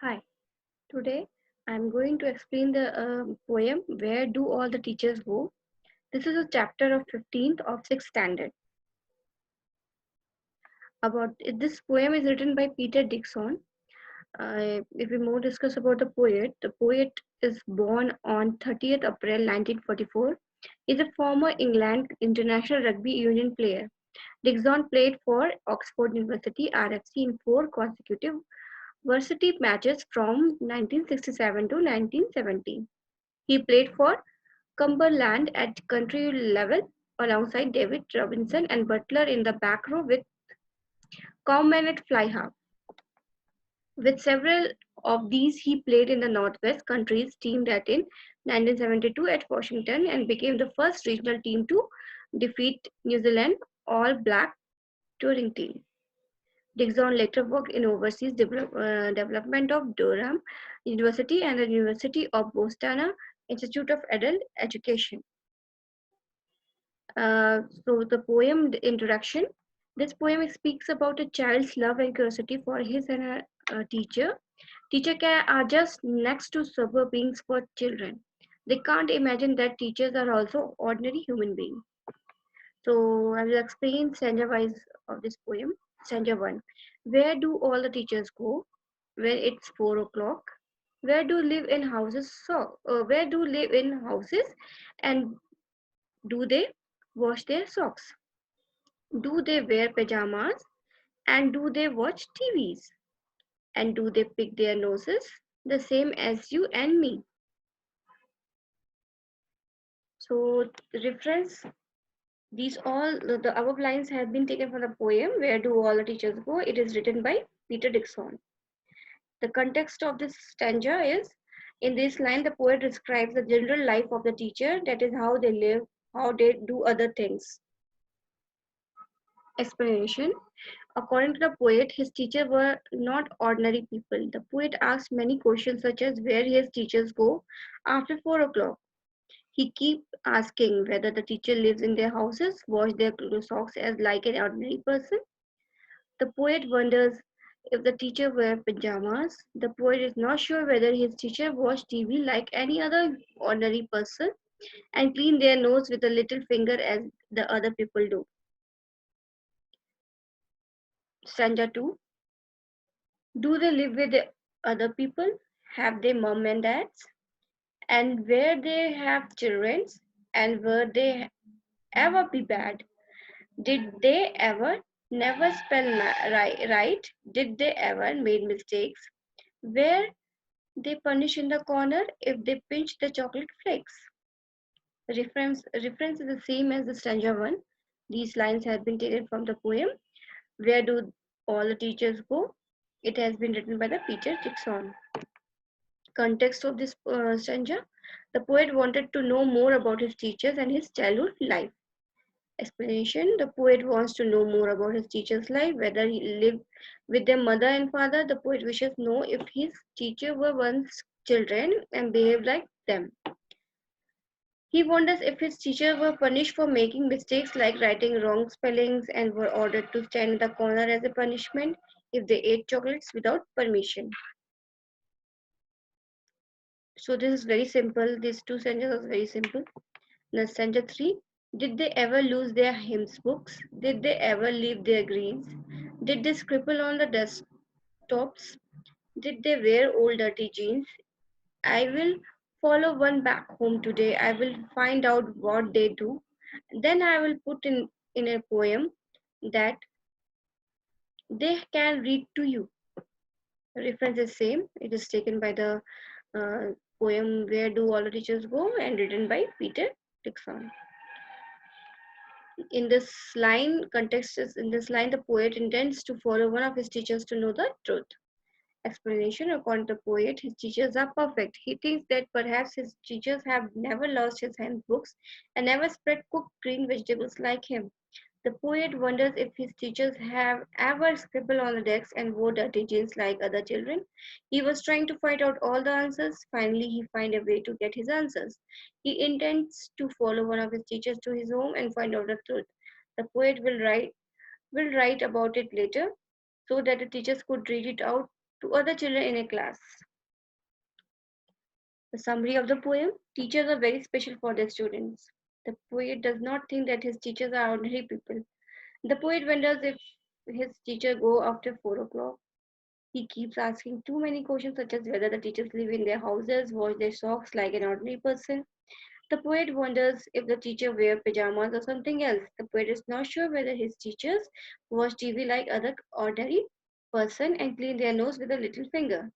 Hi, today I'm going to explain the poem Where Do All the Teachers Go? This is a chapter of 15th of 6th standard. About this poem is written by Peter Dixon. If we more discuss about the poet is born on 30th April 1944. Is a former England international rugby union player. Dixon played for Oxford University RFC in 4 consecutive varsity matches from 1967 to 1970. He played for Cumberland at country level alongside David Robinson and Butler in the back row with Cowman at fly half. With several of these, he played in the Northwest Countries team that in 1972 at Washington and became the first regional team to defeat New Zealand All Black touring team. Dixon later worked in overseas development of Durham University and the University of Boston Institute of Adult Education. So the poem the introduction. This poem speaks about a child's love and curiosity for his and her teacher. Teacher care are just next to super beings for children. They can't imagine that teachers are also ordinary human beings. So I will explain stanza wise of this poem. Stanza 1. Where do all the teachers go when it's 4 o'clock? Where do live in houses? Where do live in houses and do they wash their socks? Do they wear pajamas? And do they watch TVs? And do they pick their noses the same as you and me? So reference these all the above lines have been taken from the poem Where Do All the Teachers Go? It is written by Peter Dixon. The context of this stanza is in this line the poet describes the general life of the teacher, that is how they live, how they do other things. Explanation. According to the poet, his teachers were not ordinary people. The poet asks many questions such as where his teachers go after 4 o'clock. He keeps asking whether the teacher lives in their houses, wash their socks as like an ordinary person. The poet wonders if the teacher wear pajamas. The poet is not sure whether his teacher watch TV like any other ordinary person and clean their nose with a little finger as the other people do. Stanza 2. Do they live with the other people? Have they mom and dads? And where they have children? And were they ever be bad? Did they ever never spell right? Did they ever made mistakes? Where they punish in the corner if they pinch the chocolate flakes? Reference is the same as the stanza 1. These lines have been taken from the poem Where Do All the Teachers Go? It has been written by the Peter Dixon. Context of this stanza. The poet wanted to know more about his teachers and his childhood life. Explanation. The poet wants to know more about his teacher's life, whether he lived with their mother and father. The poet wishes to know if his teacher were once children and behaved like them. He wonders if his teachers were punished for making mistakes like writing wrong spellings and were ordered to stand in the corner as a punishment if they ate chocolates without permission. So this is very simple. These two sentences are very simple. Now stanza 3. Did they ever lose their hymns books? Did they ever leave their greens? Did they scribble on the desktops? Did they wear old dirty jeans? I will follow one back home today. I will find out what they do. Then I will put in a poem that they can read to you. Reference is same. It is taken by the poem Where Do All the Teachers Go and written by Peter Dixon. In this line, context is in this line, the poet intends to follow one of his teachers to know the truth. Explanation. According to the poet, his teachers are perfect. He thinks that perhaps his teachers have never lost his handbooks and never spread cooked green vegetables like him. The poet wonders if his teachers have ever scribbled on the desks and wore dirty jeans like other children. He was trying to find out all the answers. Finally, he finds a way to get his answers. He intends to follow one of his teachers to his home and find out the truth. The poet will write about it later so that the teachers could read it out to other children in a class. The summary of the poem: teachers are very special for their students. The poet does not think that his teachers are ordinary people. The poet wonders if his teacher go after 4 o'clock. He keeps asking too many questions, such as whether the teachers live in their houses, wash their socks like an ordinary person. The poet wonders if the teacher wear pajamas or something else. The poet is not sure whether his teachers watch TV like other ordinary person and clean their nose with a little finger.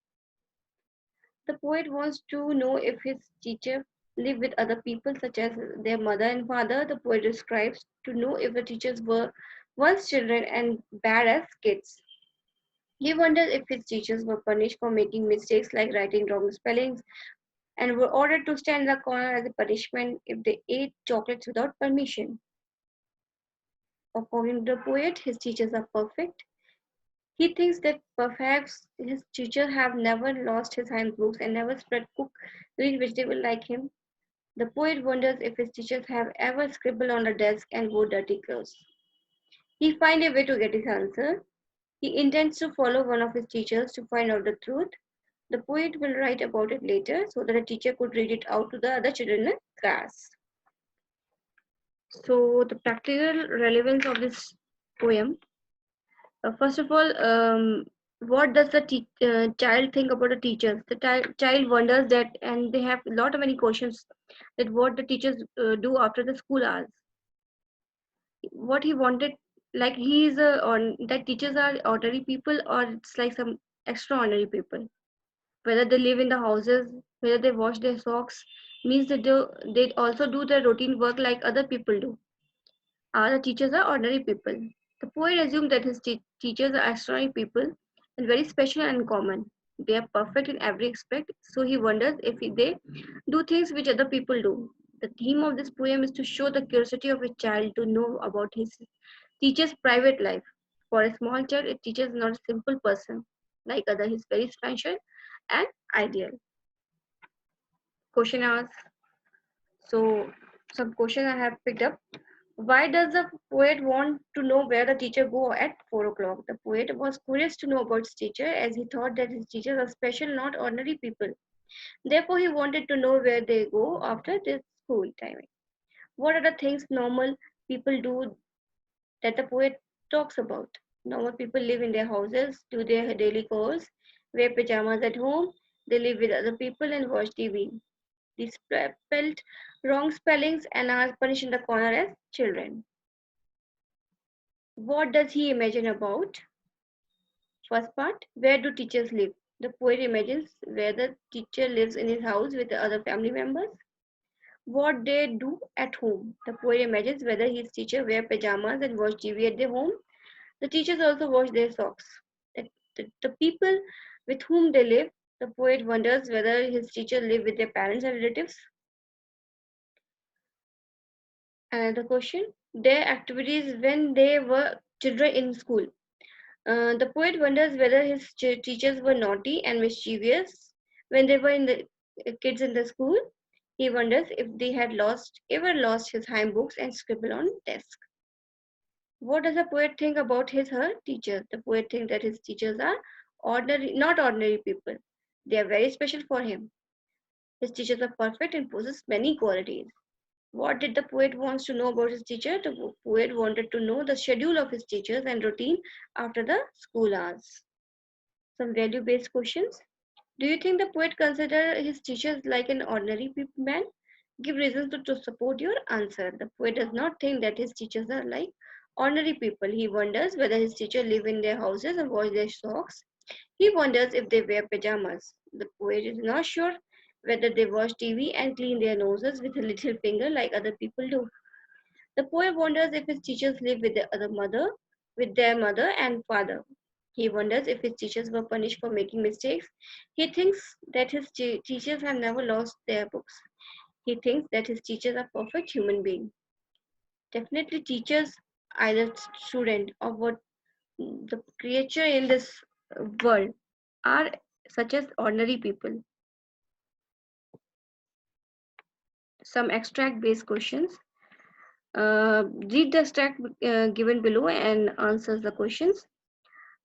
The poet wants to know if his teacher live with other people, such as their mother and father. The poet describes to know if the teachers were once children and bad as kids. He wonders if his teachers were punished for making mistakes like writing wrong spellings and were ordered to stand in the corner as a punishment if they ate chocolates without permission. According to the poet, his teachers are perfect. He thinks that perhaps his teachers have never lost his handbooks and never spread cook green vegetable like him. The poet wonders if his teachers have ever scribbled on the desk and wore dirty clothes. He finds a way to get his answer. He intends to follow one of his teachers to find out the truth. The poet will write about it later so that the teacher could read it out to the other children in the class. So, the practical relevance of this poem. First of all, what does the child think about the teachers? The child wonders that, and they have a lot of many questions that what the teachers do after the school hours. What he wanted, like he is on that teachers are ordinary people or it's like some extraordinary people. Whether they live in the houses, whether they wash their socks, means that they also do their routine work like other people do. The teachers are ordinary people. The poet assumes that his teachers are extraordinary people and very special and uncommon. They are perfect in every aspect, so he wonders if they do things which other people do. The theme of this poem is to show the curiosity of a child to know about his teacher's private life. For a small child, a teacher is not a simple person like other. He is very special and ideal. Question asks. So, some question I have picked up. Why does the poet want to know where the teacher go at 4 o'clock? The poet was curious to know about his teacher as he thought that his teachers are special, not ordinary people. Therefore, he wanted to know where they go after their school timing. What are the things normal people do that the poet talks about? Normal people live in their houses, do their daily chores, wear pajamas at home, they live with other people and watch TV. They spelled wrong spellings and are punished in the corner as children. What does he imagine about? First part, where do teachers live? The poet imagines where the teacher lives in his house with the other family members. What they do at home. The poet imagines whether his teacher wear pajamas and watch TV at their home. The teachers also wash their socks. The people with whom they live, the poet wonders whether his teacher live with their parents and relatives. Another question, their activities when they were children in school. The poet wonders whether his teachers were naughty and mischievous when they were in the kids in the school. He wonders if they had ever lost his hymn books and scribble on desk. What does the poet think about her teachers? The poet thinks that his teachers are not ordinary people. They are very special for him. His teachers are perfect and possess many qualities. What did the poet wants to know about his teacher? The poet wanted to know the schedule of his teachers and routine after the school hours. Some value-based questions. Do you think the poet consider his teachers like an ordinary man? Give reasons to support your answer. The poet does not think that his teachers are like ordinary people. He wonders whether his teachers live in their houses and wash their socks. He wonders if they wear pajamas. The poet is not sure whether they watch TV and clean their noses with a little finger like other people do. The poet wonders if his teachers live with their mother and father. He wonders if his teachers were punished for making mistakes. He thinks that his teachers have never lost their books. He thinks that his teachers are perfect human beings. Definitely teachers, either student or what the creature in this world are such as ordinary people. Some extract based questions. Read the extract given below and answers the questions.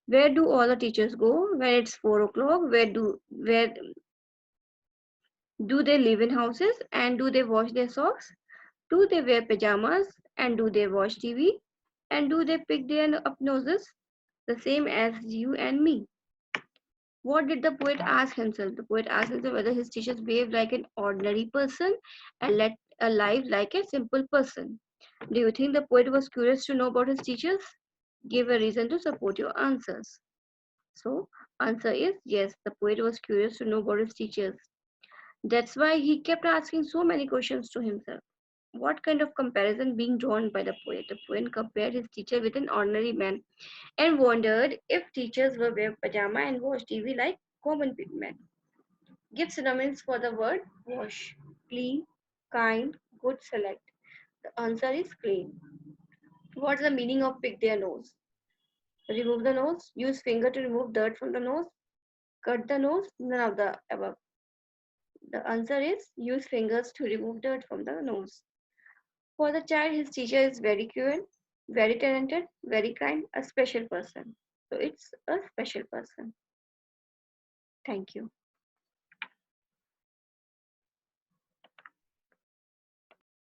Where do all the teachers go when it's 4 o'clock? Where do they live in houses and do they wash their socks? Do they wear pajamas and do they watch TV? And do they pick their up noses? The same as you and me. What did the poet ask himself? The poet asked himself whether his teachers behaved like an ordinary person and led a life like a simple person. Do you think the poet was curious to know about his teachers? Give a reason to support your answers. So, answer is yes, the poet was curious to know about his teachers. That's why he kept asking so many questions to himself. What kind of comparison being drawn by the poet? The poet compared his teacher with an ordinary man and wondered if teachers were wear pajama and watch TV like common men. Give synonyms for the word wash. Clean, kind, good, select. The answer is clean. What's the meaning of pick their nose? Remove the nose. Use finger to remove dirt from the nose. Cut the nose. None of the above. The answer is use fingers to remove dirt from the nose. For the child, his teacher is very cruel, very talented, very kind, a special person. So it's a special person. Thank you.